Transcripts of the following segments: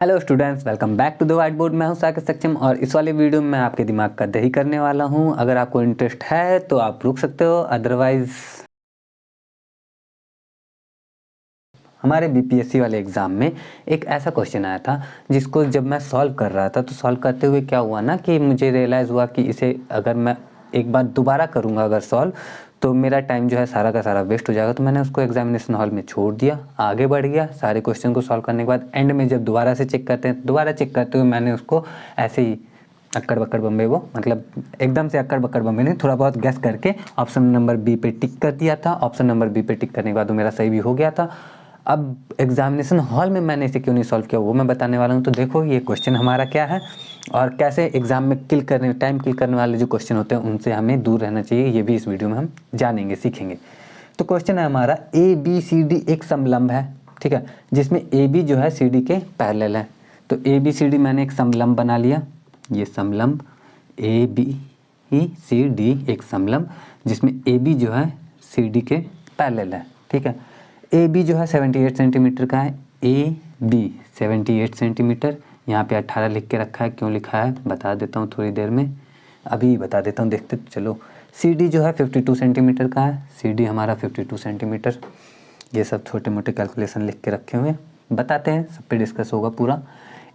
Hello students, welcome back to the whiteboard. मैं हूं साकेत सक्षम और इस वाले वीडियो में मैं आपके दिमाग का दही करने वाला हूं। अगर आपको इंटरेस्ट है तो आप रुक सकते हो, अदरवाइज हमारे बीपीएससी वाले एग्ज़ाम में एक ऐसा क्वेश्चन आया था जिसको जब मैं सॉल्व कर रहा था तो सॉल्व करते हुए क्या हुआ ना कि मुझे रियलाइज़ हुआ कि इसे अगर मैं एक बार दोबारा करूँगा अगर सॉल्व तो मेरा टाइम जो है सारा का सारा वेस्ट हो जाएगा। तो मैंने उसको एग्जामिनेशन हॉल में छोड़ दिया, आगे बढ़ गया। सारे क्वेश्चन को सॉल्व करने के बाद एंड में जब दोबारा से चेक करते हैं, दोबारा चेक करते हुए मैंने उसको ऐसे ही अक्कड़ बक्कड़ बम्बे, वो मतलब एकदम से अक्कड़ बक्कड़ बम्बे नहीं, थोड़ा बहुत गैस करके ऑप्शन नंबर बी पे टिक कर दिया था। ऑप्शन नंबर बी पे टिक करने के बाद वो मेरा सही भी हो गया था। अब एग्जामिनेशन हॉल में मैंने इसे क्यों नहीं सॉल्व किया वो मैं बताने वाला हूँ। तो देखो ये क्वेश्चन हमारा क्या है और कैसे एग्जाम में टाइम किल करने वाले जो क्वेश्चन होते हैं उनसे हमें दूर रहना चाहिए, ये भी इस वीडियो में हम जानेंगे, सीखेंगे। तो क्वेश्चन है हमारा ए बी सी डी एक समलंब है, ठीक है, जिसमें ए बी जो है सी डी के पैरेलल है। तो ए बी सी डी मैंने एक समलंब बना लिया, ये समलंब ए बी सी डी एक समलंब जिसमें ए बी जो है सी डी के पैरेलल है, ठीक है। ए बी जो है 78 सेंटीमीटर का है, ए बी 78 सेंटीमीटर। यहाँ पे 18 लिख के रखा है, क्यों लिखा है बता देता हूँ थोड़ी देर में, अभी बता देता हूँ, देखते चलो। सी डी जो है 52 सेंटीमीटर का है, सी डी हमारा 52 सेंटीमीटर। ये सब छोटे मोटे कैलकुलेशन लिख के रखे हुए हैं, बताते हैं, सब पे डिस्कस होगा पूरा।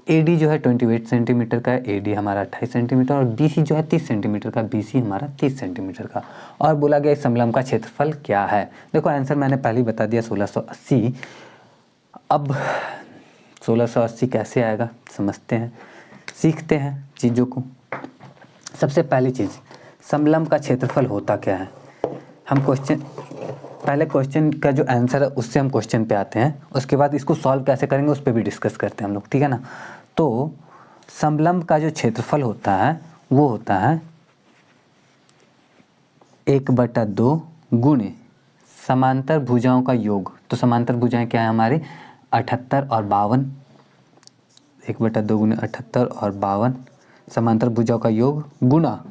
ए डी जो है 28 सेंटीमीटर का है, ए डी हमारा 28 सेंटीमीटर। और बी सी जो है 30 सेंटीमीटर का, बी सी हमारा 30 सेंटीमीटर का। और बोला गया इस समलंब का क्षेत्रफल क्या है। देखो आंसर मैंने पहले ही बता दिया, 1680। अब 1680 कैसे आएगा समझते हैं, सीखते हैं चीज़ों को। सबसे पहली चीज़, समलंब का क्षेत्रफल होता क्या है। हम पहले क्वेश्चन का जो आंसर है उससे हम क्वेश्चन पे आते हैं, उसके बाद इसको सॉल्व कैसे करेंगे उस पर भी डिस्कस करते हैं हम लोग, ठीक है ना। तो समलंब का जो क्षेत्रफल होता है वो होता है 1/2 गुणे समांतर भुजाओं का योग। तो समांतर भुजाएं क्या है हमारी, 78 और 52। 1/2 गुणे 78 और 52 समांतर भुजाओं का योग गुना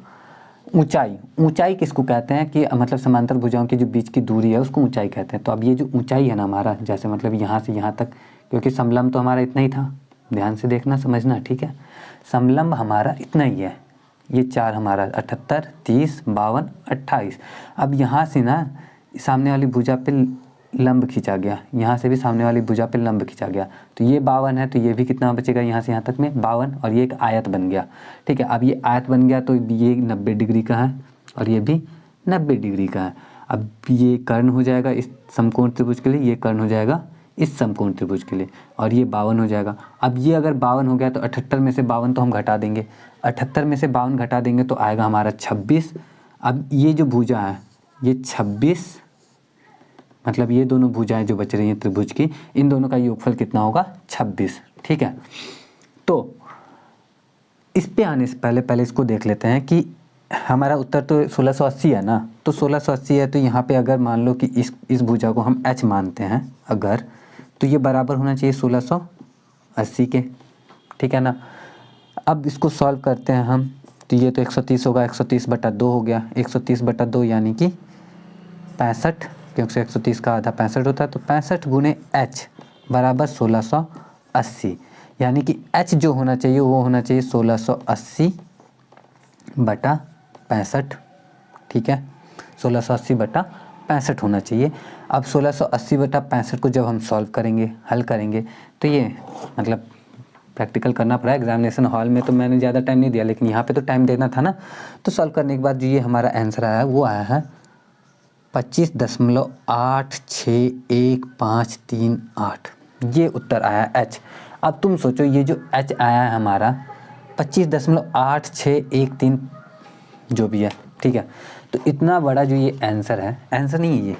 ऊंचाई। ऊंचाई किसको कहते हैं कि मतलब समांतर भुजाओं की जो बीच की दूरी है उसको ऊंचाई कहते हैं। तो अब ये जो ऊंचाई है ना हमारा, जैसे मतलब यहाँ से यहाँ तक, क्योंकि समलंब तो हमारा इतना ही था, ध्यान से देखना समझना, ठीक है। समलंब हमारा इतना ही है, ये चार हमारा 78, 30, 52, 28। अब यहाँ से ना सामने वाली भुजा पे लंब खींचा गया, यहाँ से भी सामने वाली भुजा पे लंब खींचा गया, तो ये 52 है, तो ये भी कितना बचेगा यहाँ से यहाँ तक में 52, और ये एक आयत बन गया, ठीक है। अब ये आयत बन गया तो ये 90 डिग्री का है और ये भी 90 डिग्री का है। अब ये कर्ण हो जाएगा इस समकोण त्रिभुज के लिए, ये कर्ण हो जाएगा इस समकोण त्रिभुज के लिए, और ये 52 हो जाएगा। अब ये अगर 52 हो गया तो 78 में से 52 तो हम घटा देंगे, 78 में से 52 घटा देंगे तो आएगा हमारा 26। अब ये जो भुजा है ये 26, मतलब ये दोनों भुजाएं जो बच रही हैं त्रिभुज की, इन दोनों का योगफल कितना होगा 26, ठीक है। तो इस पे आने से पहले इसको देख लेते हैं कि हमारा उत्तर तो 1680 है ना। तो 1680 है तो यहाँ पे अगर मान लो कि इस भुजा को हम h मानते हैं अगर, तो ये बराबर होना चाहिए 1680 के, ठीक है ना। अब इसको सॉल्व करते हैं हम, तो ये तो 130 होगा, 130/2 हो गया, 130/2 यानी कि 65, क्योंकि 130 का आधा 65 होता है। तो 65 गुणे h बराबर 1680, यानी कि h जो होना चाहिए वो होना चाहिए 1680/65, ठीक है, 1680/65 होना चाहिए। अब 1680/65 को जब हम सॉल्व करेंगे, हल करेंगे, तो ये मतलब प्रैक्टिकल करना पड़ा। एग्जामिनेशन हॉल में तो मैंने ज़्यादा टाइम नहीं दिया, लेकिन यहाँ पे तो टाइम देना था ना। तो सॉल्व करने के बाद जो ये हमारा आंसर आया वो आया है 25.86153 ये उत्तर आया h। अब तुम सोचो ये जो h आया है हमारा 25.8613 जो भी है, ठीक है। तो इतना बड़ा जो ये आंसर है, आंसर नहीं है ये,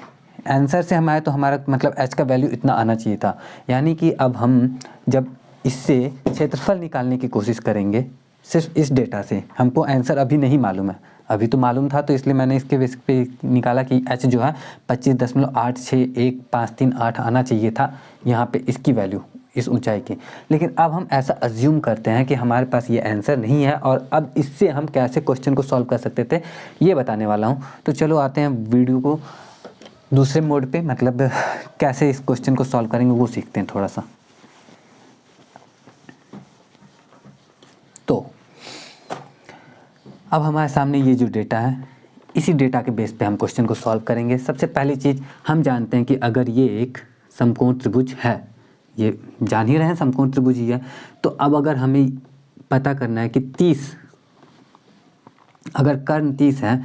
आंसर से हम आए तो हमारा मतलब h का वैल्यू इतना आना चाहिए था। यानी कि अब हम जब इससे क्षेत्रफल निकालने की कोशिश करेंगे सिर्फ इस डेटा से, हमको आंसर अभी नहीं मालूम है, अभी तो मालूम था तो इसलिए मैंने इसके बेस पे निकाला कि h जो है 25.861538 आना चाहिए था यहाँ पे इसकी वैल्यू, इस ऊंचाई की। लेकिन अब हम ऐसा अज्यूम करते हैं कि हमारे पास ये आंसर नहीं है, और अब इससे हम कैसे क्वेश्चन को सॉल्व कर सकते थे ये बताने वाला हूँ। तो चलो आते हैं वीडियो को दूसरे मोड पे, मतलब कैसे इस क्वेश्चन को सॉल्व करेंगे वो सीखते हैं थोड़ा सा। अब हमारे सामने ये जो डेटा है, इसी डेटा के बेस पे हम क्वेश्चन को सॉल्व करेंगे। सबसे पहली चीज़ हम जानते हैं कि अगर ये एक समकोण त्रिभुज है, ये जान ही रहे हैं समकोण त्रिभुज ही है, तो अब अगर हमें पता करना है कि 30, अगर कर्ण 30 है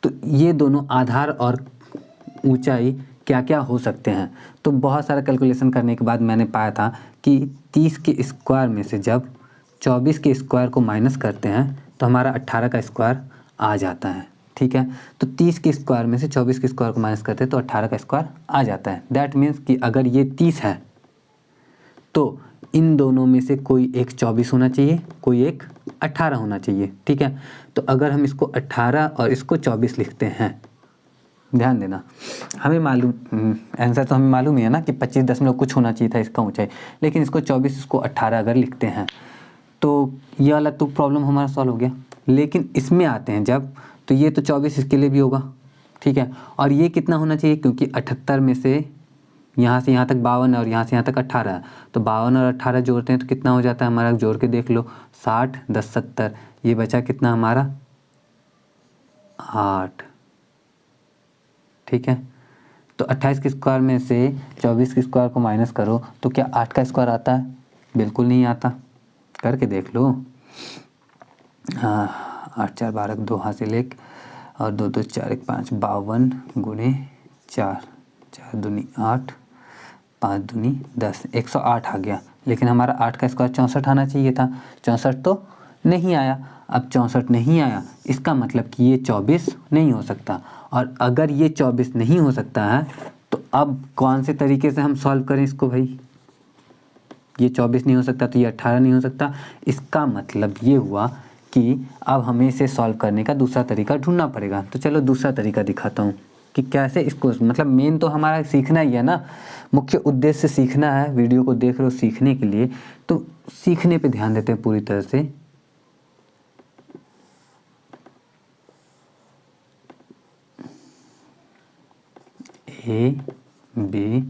तो ये दोनों आधार और ऊंचाई क्या क्या हो सकते हैं। तो बहुत सारा कैलकुलेशन करने के बाद मैंने पाया था कि 30 के स्क्वायर में से जब 24 के स्क्वायर को माइनस करते हैं तो हमारा 18 का स्क्वायर आ जाता है। ठीक है, तो 30 के स्क्वायर में से 24 के स्क्वायर को माइनस करते हैं तो 18 का स्क्वायर आ जाता है। दैट मीन्स कि अगर ये 30 है तो इन दोनों में से कोई एक 24 होना चाहिए, कोई एक 18 होना चाहिए। ठीक है, तो अगर हम इसको 18 और इसको 24 लिखते हैं, ध्यान देना, हमें मालूम आंसर तो हमें मालूम ही है ना कि 25 दशमलव कुछ होना चाहिए था इसका ऊंचाई, लेकिन इसको 24 इसको 18 अगर लिखते हैं तो ये वाला तो प्रॉब्लम हमारा सॉल्व हो गया। लेकिन इसमें आते हैं जब, तो ये तो 24 इसके लिए भी होगा। ठीक है, और ये कितना होना चाहिए, क्योंकि 78 में से यहाँ से यहाँ तक 52 है और यहाँ से यहाँ तक 18 है, तो 52 और 18 जोड़ते हैं तो कितना हो जाता है हमारा, जोड़ के देख लो, 60 10 70, ये बचा कितना हमारा 8। ठीक है, तो 28 के स्क्वायर में से 24 के स्क्वायर को माइनस करो तो क्या 8 का स्क्वायर आता है? बिल्कुल नहीं आता, करके देख लो। हाँ, 8 4 12 2 हासिल 1 और 2 2 4 1 5, 52 गुणे 4, 4 दूनी 8, 5 दूनी 10, 108 आ गया। लेकिन हमारा 8 का स्क्वायर 64 आना चाहिए था, 64 तो नहीं आया। अब 64 नहीं आया, इसका मतलब कि ये 24 नहीं हो सकता। और अगर ये 24 नहीं हो सकता है तो अब कौन से तरीके से हम सॉल्व करें इसको भाई? ये 24 नहीं हो सकता तो ये 18 नहीं हो सकता। इसका मतलब ये हुआ कि अब हमें इसे सॉल्व करने का दूसरा तरीका ढूंढना पड़ेगा। तो चलो दूसरा तरीका दिखाता हूँ कि कैसे इसको, मतलब मेन तो हमारा सीखना ही है ना, मुख्य उद्देश्य सीखना है। वीडियो को देख रहे हो सीखने के लिए, तो सीखने पे ध्यान देते हैं पूरी तरह से। ए बी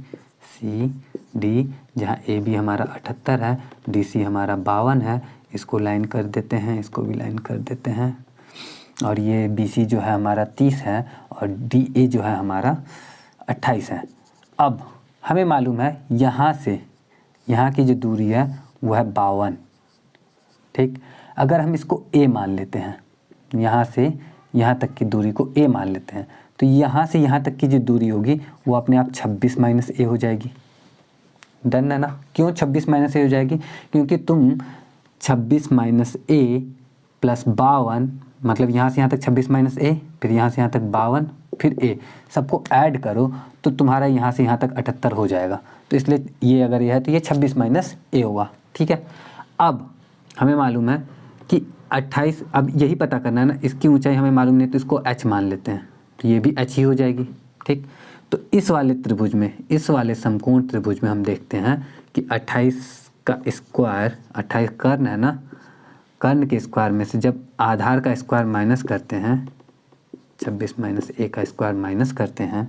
सी डी, जहाँ ए बी हमारा 78 है, डी सी हमारा 52 है, इसको लाइन कर देते हैं, इसको भी लाइन कर देते हैं। और ये बी सी जो है हमारा 30 है और डी ए जो है हमारा 28 है। अब हमें मालूम है यहाँ से यहाँ की जो दूरी है वो है 52। ठीक, अगर हम इसको ए मान लेते हैं, यहाँ से यहाँ तक की दूरी को ए मान लेते हैं, तो यहाँ से यहाँ तक की जो दूरी होगी वो अपने आप 26 माइनस ए हो जाएगी। डन है ना? क्यों 26 माइनस ए हो जाएगी? क्योंकि तुम 26 माइनस ए प्लस 52, मतलब यहाँ से यहाँ तक 26 माइनस ए, फिर यहाँ से यहाँ तक 52, फिर ए, सबको ऐड करो तो तुम्हारा यहाँ से यहाँ तक 78 हो जाएगा। तो इसलिए ये अगर यह है तो ये 26 माइनस ए होगा। ठीक है, अब हमें मालूम है कि 28, अब यही पता करना है ना, इसकी ऊंचाई हमें मालूम नहीं तो इसको h मान लेते हैं, तो ये भी h ही हो जाएगी। ठीक, तो इस वाले त्रिभुज में, इस वाले समकोण त्रिभुज में हम देखते हैं कि 28 का स्क्वायर, 28 कर्ण है ना, कर्ण के स्क्वायर में से जब आधार का स्क्वायर माइनस करते हैं, 26 माइनस ए का स्क्वायर माइनस करते हैं,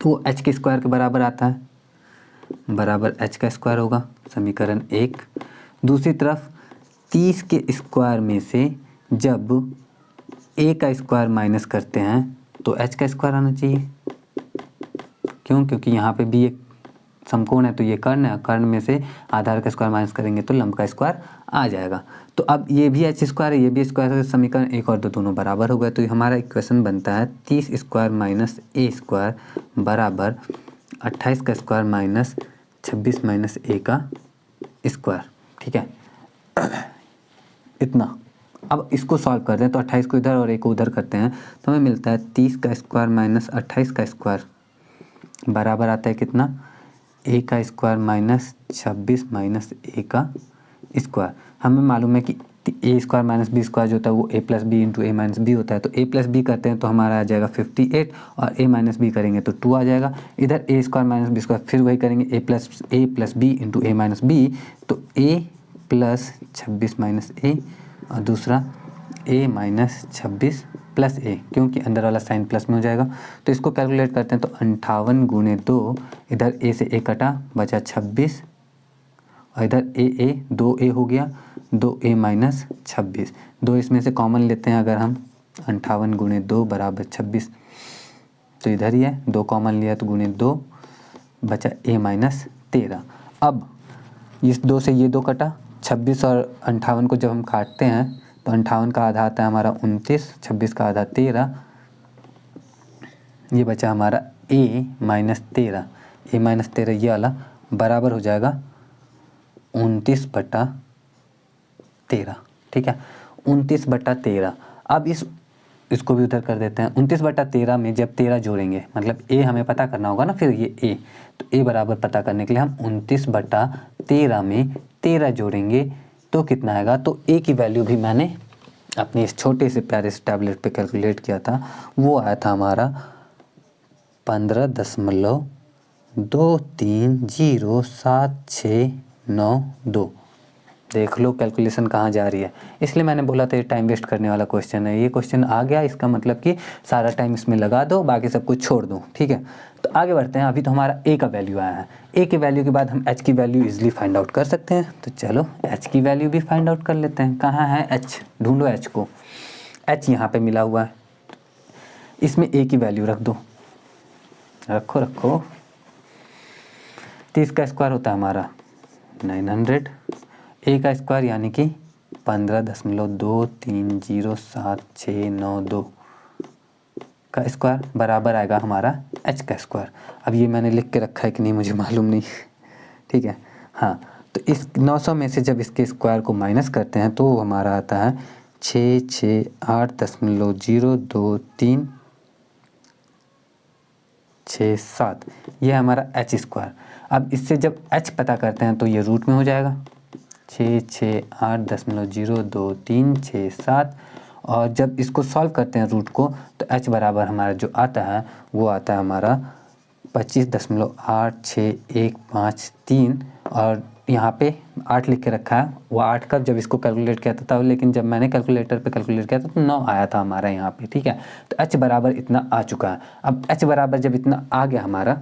तो वो h के स्क्वायर के बराबर आता है, बराबर h का स्क्वायर होगा, समीकरण 1। दूसरी तरफ 30 के स्क्वायर में से जब a का स्क्वायर माइनस करते हैं तो h का स्क्वायर आना चाहिए। क्यों? क्योंकि यहाँ पे भी एक समकोण है तो ये कर्ण है, कर्ण में से आधार का स्क्वायर माइनस करेंगे तो लंब का स्क्वायर आ जाएगा। तो अब ये भी h स्क्वायर है, ये भी स्क्वायर है, समीकरण 1 और 2 दोनों बराबर हो गए। तो हमारा इक्वेशन बनता है 30 स्क्वायर माइनस ए स्क्वायर बराबर 28 का स्क्वायर माइनस 26 माइनस ए का स्क्वायर। ठीक है, इतना। अब इसको सॉल्व करते हैं तो 28 को इधर और ए को उधर करते हैं तो हमें मिलता है 30 का स्क्वायर माइनस 28 का स्क्वायर बराबर आता है कितना, ए का स्क्वायर माइनस 26 माइनस ए का स्क्वायर। हमें मालूम है कि ए स्क्वायर माइनस बी स्क्वायर जो होता है वो ए प्लस बी इंटू ए माइनस बी होता है। तो ए प्लस बी करते हैं तो हमारा आ जाएगा 58 और ए माइनस बी करेंगे तो 2 आ जाएगा। इधर ए स्क्वायर माइनस बी स्क्वायर फिर वही करेंगे, ए प्लस बी इंटू ए माइनस बी, तो ए प्लस 26 माइनस ए और दूसरा a माइनस 26 प्लस ए, क्योंकि अंदर वाला साइन प्लस में हो जाएगा। तो इसको कैलकुलेट करते हैं तो 58 गुणे 2, इधर a से a कटा बचा 26 और इधर a 2a हो गया, 2a माइनस 26, 2 इसमें से कॉमन लेते हैं अगर हम, 58 गुणे 2 बराबर 26, तो इधर ही है 2 कॉमन लिया तो गुणे 2 बचा a माइनस 13। अब इस 2 से ये 2 कटा, 26 और 58 को जब हम काटते हैं तो 58 का आधा आता है हमारा 29, 26 का आधा 13, ये बचा हमारा a माइनस 13, a माइनस 13 ये वाला बराबर हो जाएगा 29/13। ठीक है, 29/13। अब इसको भी उधर कर देते हैं। 29/13 में जब 13 जोड़ेंगे, मतलब a हमें पता करना होगा ना, फिर ये a, तो a बराबर पता करने के लिए हम 29/13 में 13 जोड़ेंगे तो कितना आएगा। तो a की वैल्यू भी मैंने अपने इस छोटे से प्यारे से टैबलेट पे कैलकुलेट किया था, वो आया था हमारा 15.2307692। देख लो कैलकुलेशन कहाँ जा रही है। इसलिए मैंने बोला था ये टाइम वेस्ट करने वाला क्वेश्चन है। ये क्वेश्चन आ गया, इसका मतलब कि सारा टाइम इसमें लगा दो, बाकी सब कुछ छोड़ दो। ठीक है, तो आगे बढ़ते हैं। अभी तो हमारा a का वैल्यू आया है। a की वैल्यू के बाद हम h की वैल्यू इजीली फाइंड आउट कर सकते हैं। तो चलो h की वैल्यू भी फाइंड आउट कर लेते हैं। कहाँ है h, ढूंढो h को। h यहाँ पे मिला हुआ है, इसमें a की वैल्यू रख दो, रखो। 30 का स्क्वायर होता है हमारा 900, a का स्क्वायर यानी कि 15.23079692 का स्क्वायर बराबर आएगा हमारा h का स्क्वायर। अब ये मैंने लिख के रखा है कि नहीं मुझे मालूम नहीं। ठीक है, हाँ, तो इस 900 में से जब इसके स्क्वायर को माइनस करते हैं तो हमारा आता है 668.02367, ये हमारा h स्क्वायर। अब इससे जब h पता करते हैं तो ये रूट में हो जाएगा 668.02367, और जब इसको सॉल्व करते हैं रूट को तो h बराबर हमारा जो आता है वो आता है हमारा 25.86153, और यहाँ पे 8 लिख के रखा है। वो 8 कब जब इसको कैलकुलेट किया था तब, लेकिन जब मैंने कैलकुलेटर पे कैलकुलेट किया था तो 9 आया था हमारा यहाँ पे। ठीक है, तो h बराबर इतना आ चुका है। अब h बराबर जब इतना आ गया हमारा,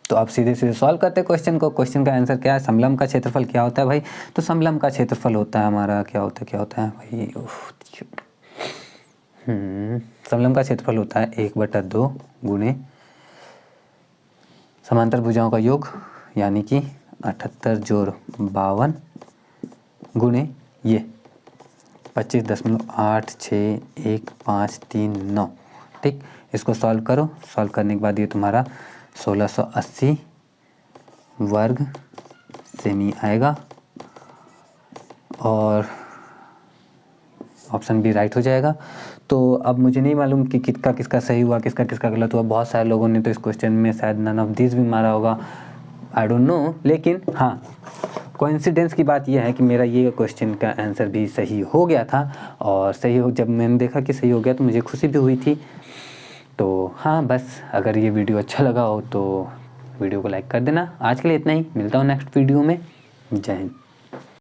तो अब सीधे सीधे सॉल्व करते हैं क्वेश्चन को। क्वेश्चन का आंसर क्या है, समलंब का क्षेत्रफल क्या होता है भाई। तो समलंब का क्षेत्रफल होता है हमारा, क्या होता है भाई, समलंब का क्षेत्रफल होता है 1/2 गुणे समांतर भुजाओं का योग, यानी कि 78 जोड़ 52 गुणे ये 25.86153। ठीक, इसको सॉल्व करो। सॉल्व करने के बाद ये तुम्हारा 1680 वर्ग सेमी आएगा, और ऑप्शन बी राइट हो जाएगा। तो अब मुझे नहीं मालूम कि किसका सही हुआ, किसका गलत हुआ। बहुत सारे लोगों ने तो इस क्वेश्चन में शायद नन ऑफ दिस भी मारा होगा, आई डोंट नो। लेकिन हाँ, कोइंसिडेंस की बात यह है कि मेरा ये क्वेश्चन का आंसर भी सही हो गया था, और जब मैंने देखा कि सही हो गया तो मुझे खुशी भी हुई थी। तो हाँ, बस अगर ये वीडियो अच्छा लगा हो तो वीडियो को लाइक कर देना। आज के लिए इतना ही, मिलता हूँ नेक्स्ट वीडियो में। जय हिंद।